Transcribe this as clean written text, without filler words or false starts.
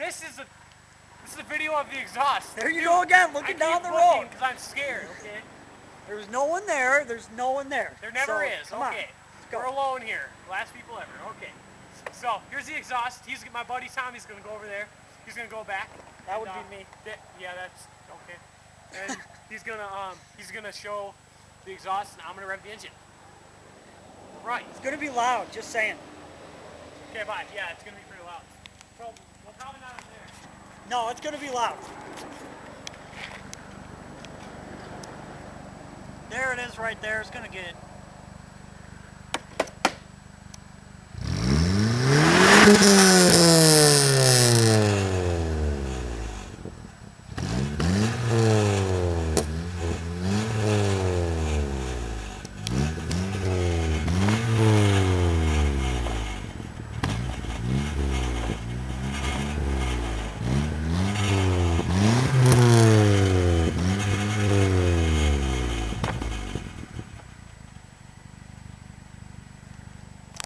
this is a video of the exhaust. There you go again, looking down the road. Because I'm scared. Okay. There's no one there. There's no one there. There never is. Okay. Go. We're alone here. Last people ever. Okay. So here's the exhaust. My buddy Tom. He's gonna go over there. He's gonna go back. That would be me. Yeah, that's okay. And he's gonna show the exhaust, and I'm gonna rev the engine. Right. It's gonna be loud. Just saying. Okay, bye. Yeah, it's gonna be pretty loud. So we'll probably not in there. No, it's gonna be loud. There it is right there. It's gonna get